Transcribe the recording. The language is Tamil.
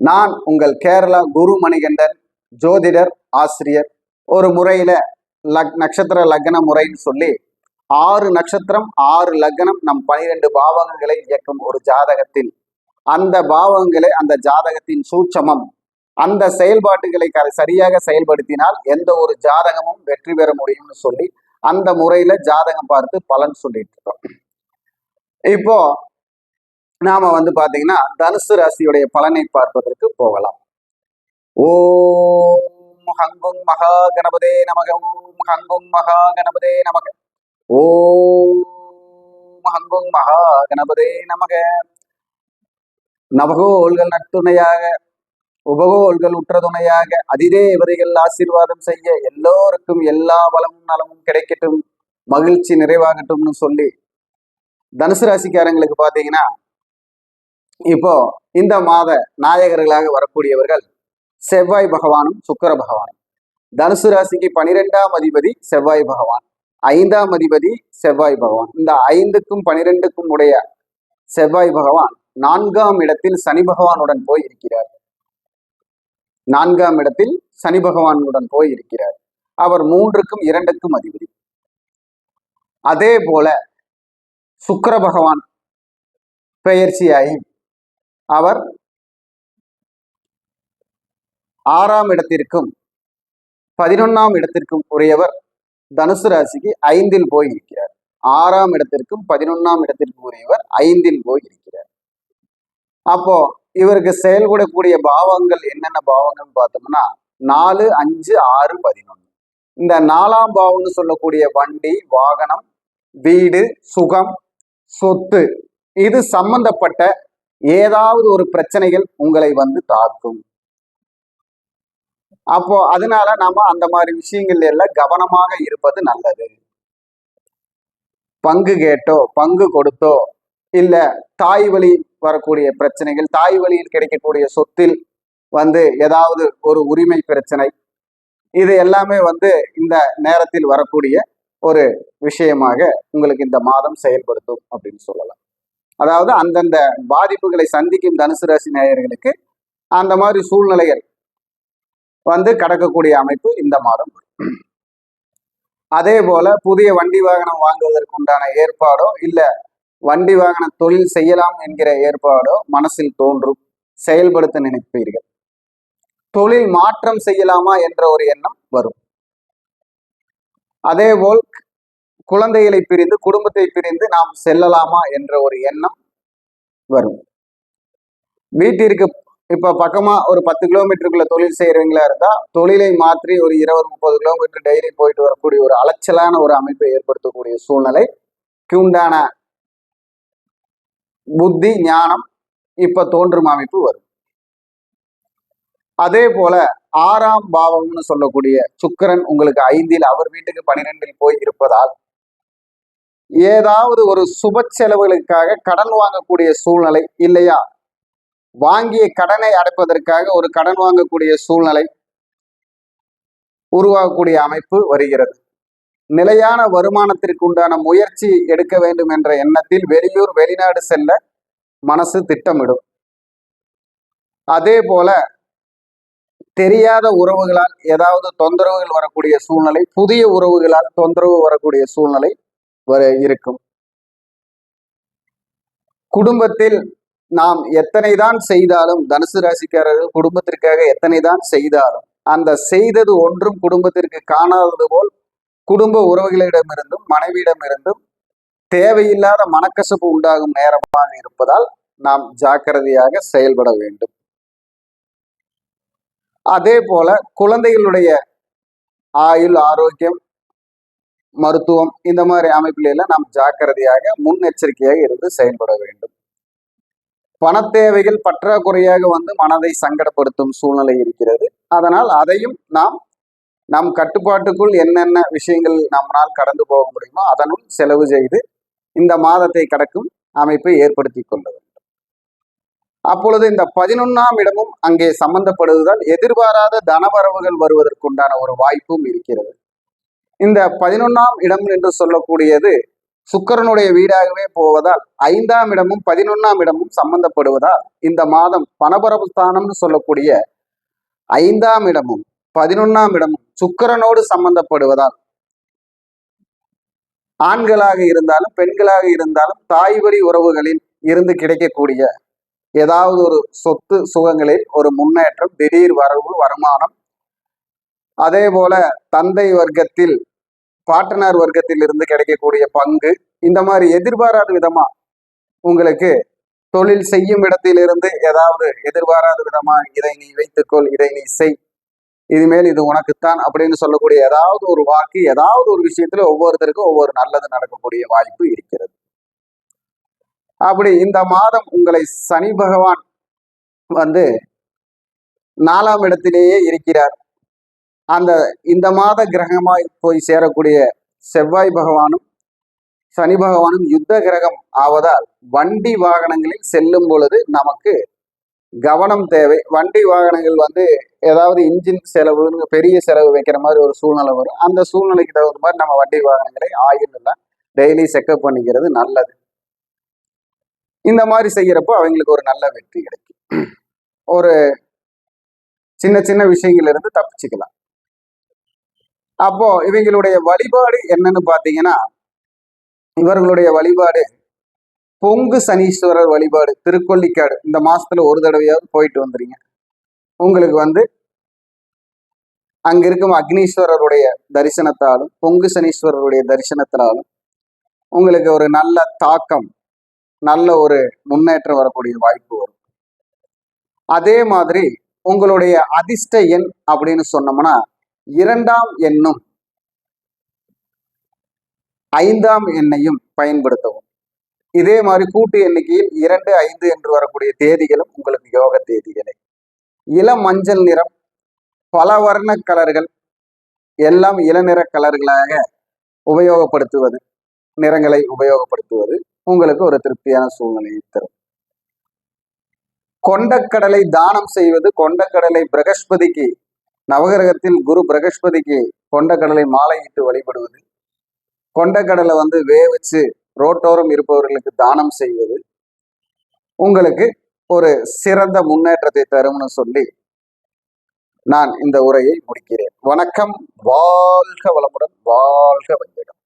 நான் உங்கள் கேரளா குரு மணிகண்டன், ஜோதிடர், ஆசிரியர். ஒரு முறையில நட்சத்திர லக்ன முறைன்னு சொல்லி 6 நட்சத்திரம் 6 லக்னம் நம் 12 பாவகங்களை இயக்கும் ஒரு ஜாதகத்தில் அந்த பாவகங்களை அந்த ஜாதகத்தின் சூட்சமம் அந்த செயல்பாட்டுகளை சரியாக செயல்படுத்தினால் எந்த ஒரு ஜாதகமும் வெற்றி பெற முடியும்னு சொல்லி அந்த முறையில ஜாதகம் பார்த்து பலன் சொல்லிட்டு இருக்கோம். இப்போ நாம பாத்தீங்கன்னா தனுசு ராசியுடைய பலனை பார்ப்பதற்கு போகலாம். ஓம் ஹங்கும் மகா கணபதே நமக. ஓம் ஹங்கும் மகா கணபதே நமக. ஓம் ஹங்கும் மகா கணபதே நமக. நவகோள்கள் நட்டுணையாக, உபகோள்கள் உற்ற துணையாக, அதிதேவதைகள் ஆசீர்வாதம் செய்ய, எல்லோருக்கும் எல்லா வளமும் நலமும் கிடைக்கட்டும், மகிழ்ச்சி நிறைவாகட்டும்னு சொல்லி தனுசு ராசிக்காரங்களுக்கு பாத்தீங்கன்னா இப்போ இந்த மாத நாயகர்களாக வரக்கூடியவர்கள் செவ்வாய் பகவானும் சுக்கிர பகவானும். தனுசு ராசிக்கு 12ஆம் அதிபதி செவ்வாய் பகவான், 5ஆம் அதிபதி செவ்வாய் பகவான். இந்த 5க்கும் 12க்கும் உடைய செவ்வாய் பகவான் 4ஆம் இடத்தில் சனி பகவானுடன் போய் இருக்கிறார். 4ஆம் இடத்தில் சனி பகவானுடன் போய் இருக்கிறார். அவர் 3க்கும் 2க்கும் அதிபதி. அதே போல சுக்கிர பகவான் பெயர்ச்சியாகி அவர் 6ஆம் இடத்திற்கும் 11ஆம் இடத்திற்கும் உரியவர். தனுசு ராசிக்கு 5இல் போய் இருக்கிறார். 6ஆம் இடத்திற்கும் 11ஆம் இடத்திற்கும் உரியவர் 5இல் போய் இருக்கிறார். அப்போ இவருக்கு செயல்படக்கூடிய பாவங்கள் என்னென்ன பாவங்கள் பார்த்தோம்னா 4, 5, 6, 11. இந்த 4ஆம் பாவம்னு சொல்லக்கூடிய வண்டி, வாகனம், வீடு, சுகம், சொத்து, இது சம்பந்தப்பட்ட ஏதாவது ஒரு பிரச்சனைகள் உங்களை தாக்கும். அப்போ அதனால நாம அந்த மாதிரி விஷயங்கள் எல்லாம் கவனமாக இருப்பது நல்லது. பங்கு கேட்டோ, பங்கு கொடுத்தோ, இல்ல தாய் வழி வரக்கூடிய பிரச்சனைகள், தாய் வழியில் கிடைக்கக்கூடிய சொத்தில் ஏதாவது ஒரு உரிமை பிரச்சனை, இது எல்லாமே இந்த நேரத்தில் வரக்கூடிய ஒரு விஷயமாக உங்களுக்கு இந்த மாதம் செயல்படுத்தும் அப்படின்னு சொல்லலாம். அதாவது அந்தந்த பாதிப்புகளை சந்திக்கும் தனுசு ராசி நேயர்களுக்கு அந்த மாதிரி சூழ்நிலைகள் கடக்கக்கூடிய அமைப்பு இந்த மாதம். அதே போல புதிய வண்டி வாகனம் வாங்குவதற்கு உண்டான ஏற்பாடோ இல்ல வண்டி வாகன தொழில் செய்யலாம் என்கிற ஏற்பாடோ மனசில் தோன்றும், செயல்படுத்த நினைப்பீர்கள். தொழில் மாற்றம் செய்யலாமா என்ற ஒரு எண்ணம் வரும். அதேபோல் குழந்தைகளை பிரிந்து, குடும்பத்தை பிரிந்து நாம் செல்லலாமா என்ற ஒரு எண்ணம் வரும். வீட்டிற்கு இப்ப பக்கமா ஒரு 10 கிலோமீட்டருக்குள்ள தொழில் செய்யறவங்களா இருந்தா தொழிலை மாற்றி ஒரு 20-30 கிலோமீட்டர் டெய்லி போயிட்டு வரக்கூடிய ஒரு அலைச்சலான ஒரு அமைப்பை ஏற்படுத்தக்கூடிய சூழ்நிலைக்கு உண்டான புத்தி ஞானம் இப்ப தோன்றும் அமைப்பு வரும். அதே போல 6ஆம் பாவம்னு சொல்லக்கூடிய சுக்கிரன் உங்களுக்கு 5இல், அவர் வீட்டுக்கு 12இல் போய் இருப்பதால் ஏதாவது ஒரு சுப செலவுகளுக்காக கடன் வாங்கக்கூடிய சூழ்நிலை, இல்லையா வாங்கிய கடனை அடைப்பதற்காக ஒரு கடன் வாங்கக்கூடிய சூழ்நிலை உருவாகக்கூடிய அமைப்பு வருகிறது. நிலையான வருமானத்திற்கு உண்டான முயற்சி எடுக்க வேண்டும் என்ற எண்ணத்தில் வெளியூர் வெளிநாடு செல்ல மனசு திட்டமிடும். அதே போல தெரியாத உறவுகளால் ஏதாவது தொந்தரவுகள் வரக்கூடிய சூழ்நிலை, புதிய உறவுகளால் தொந்தரவு வரக்கூடிய சூழ்நிலை இருக்கும். குடும்பத்தில் நாம் எத்தனை தான் செய்தாலும், தனுசு ராசிக்காரர்கள் குடும்பத்திற்காக எத்தனை தான் செய்தாலும் அந்த செய்தது ஒன்றும் குடும்பத்திற்கு காணாதது போல் குடும்ப உறவுகளிடமிருந்தும் மனைவியிடமிருந்தும் தேவையில்லாத மனக்கசப்பு உண்டாகும் நேரமாக இருப்பதால் நாம் ஜாக்கிரதையாக செயல்பட வேண்டும். அதே போல குழந்தைகளுடைய ஆயுள், ஆரோக்கியம், மருத்துவம், இந்த மாதிரி அமைப்பில எல்லாம் நாம் ஜாக்கிரதையாக முன்னெச்சரிக்கையாக இருந்து செயல்பட வேண்டும். பண தேவைகள் பற்றாக்குறையாக மனதை சங்கடப்படுத்தும் சூழ்நிலை இருக்கிறது. அதனால் அதையும் நாம் நம் கட்டுப்பாட்டுக்குள் என்னென்ன விஷயங்கள் நம்மால் கடந்து போக முடியுமோ அதனுள் செலவு செய்து இந்த மாதத்தை கடக்கும் அமைப்பை ஏற்படுத்தி கொள்ள வேண்டும். அப்பொழுது இந்த 11ஆம் இடமும் அங்கே சம்பந்தப்படுவதால் எதிர்பாராத தனவரவுகள் வருவதற்குண்டான ஒரு வாய்ப்பும் இருக்கிறது. இந்த 11ஆம் இடம் என்று சொல்லக்கூடியது சுக்கிரனுடைய வீடாகவே போவதால் 5ஆம் இடமும் 11ஆம் இடமும் சம்பந்தப்படுவதால் இந்த மாதம் பணபரப்பு ஸ்தானம்னு சொல்லக்கூடிய 5ஆம் இடமும் 11ஆம் இடமும் சுக்கிரனோடு சம்பந்தப்படுவதால் ஆண்களாக இருந்தாலும் பெண்களாக இருந்தாலும் தாய் வழி உறவுகளில் இருந்து கிடைக்கக்கூடிய ஏதாவது ஒரு சொத்து சுகங்களில் ஒரு முன்னேற்றம், திடீர் வரவு, வருமானம், அதே போல தந்தை வர்க்கத்தில் பாட்டனார் வர்க்கத்தில் இருந்து கிடைக்கக்கூடிய பங்கு, இந்த மாதிரி எதிர்பாராத விதமா உங்களுக்கு தொழில் செய்யும் இடத்திலிருந்து ஏதாவது எதிர்பாராத விதமா இதை நீ வைத்துக்கொள், இதை நீ செய், இதுமேல் இது உனக்குத்தான் அப்படின்னு சொல்லக்கூடிய ஏதாவது ஒரு வாக்கு, ஏதாவது ஒரு விஷயத்துல ஒவ்வொருத்தருக்கும் ஒவ்வொரு நல்லது நடக்கக்கூடிய வாய்ப்பு இருக்கிறது. அப்படி இந்த மாதம் உங்களை சனி பகவான் வந்து 4ஆம் இடத்திலேயே இருக்கிறார். இந்த மாத கிரகமாய் போய் சேரக்கூடிய செவ்வாய் பகவானும் சனி பகவானும் யுத்த கிரகம் ஆவதால் வண்டி வாகனங்களில் செல்லும் பொழுது நமக்கு கவனம் தேவை. வண்டி வாகனங்கள் வந்து ஏதாவது இன்ஜின் செலவு, பெரிய செலவு வைக்கிற மாதிரி ஒரு சூழ்நிலை வரும். அந்த சூழ்நிலைக்கு தகுந்த மாதிரி நம்ம வண்டி வாகனங்களை ஆயில் எல்லாம் டெய்லி செக்அப் பண்ணிக்கிறது நல்லது. இந்த மாதிரி செய்யறப்போ அவங்களுக்கு ஒரு நல்ல வெற்றி கிடைக்கும். ஒரு சின்ன சின்ன விஷயங்கள் இருந்து தப்பிச்சுக்கலாம். அப்போ இவங்களுடைய வழிபாடு என்னன்னு பாத்தீங்கன்னா, இவர்களுடைய வழிபாடு பொங்கு சனீஸ்வரர் வழிபாடு. திருக்கொல்லிக்காடு இந்த மாசத்துல ஒரு தடவையாவது போயிட்டு வந்துறீங்க. உங்களுக்கு வந்து அங்க இருக்கும் அக்னீஸ்வரருடைய தரிசனத்தாலும் பொங்கு சனீஸ்வரருடைய தரிசனத்தினாலும் உங்களுக்கு ஒரு நல்ல தாக்கம், நல்ல ஒரு முன்னேற்றம் வரக்கூடிய வாய்ப்பு வரும். அதே மாதிரி உங்களுடைய அதிர்ஷ்ட எண் அப்படின்னு சொன்னோம்னா 2ஆம் எண்ணும் 5ஆம் எண்ணையும் பயன்படுத்தவும். இதே மாதிரி கூட்டு எண்ணிக்கையில் 2, 5 என்று வரக்கூடிய தேதிகளும் உங்களுக்கு யோக தேதிகளே. இளம் மஞ்சள் நிறம், பல வர்ண கலர்கள், எல்லாம் இளநிற கலர்களாக உபயோகப்படுத்துவது, நிறங்களை உபயோகப்படுத்துவது உங்களுக்கு ஒரு திருப்தியான சூழ்நிலையை தரும். கொண்டக்கடலை தானம் செய்வது, கொண்டக்கடலை பிரகஸ்பதிக்கு, நவகிரகத்தில் குரு பிரகஸ்பதிக்கு கொண்டக்கடலை மாலையிட்டு வழிபடுவது, கொண்டக்கடலை வந்து வேவிச்சு ரோட்டோரம் இருப்பவர்களுக்கு தானம் செய்வது உங்களுக்கு ஒரு சிறந்த முன்னேற்றத்தை தரும்னு சொல்லி நான் இந்த உரையை முடிக்கிறேன். வணக்கம். வாழ்க வளமுடன், வாழ்க வையகம்.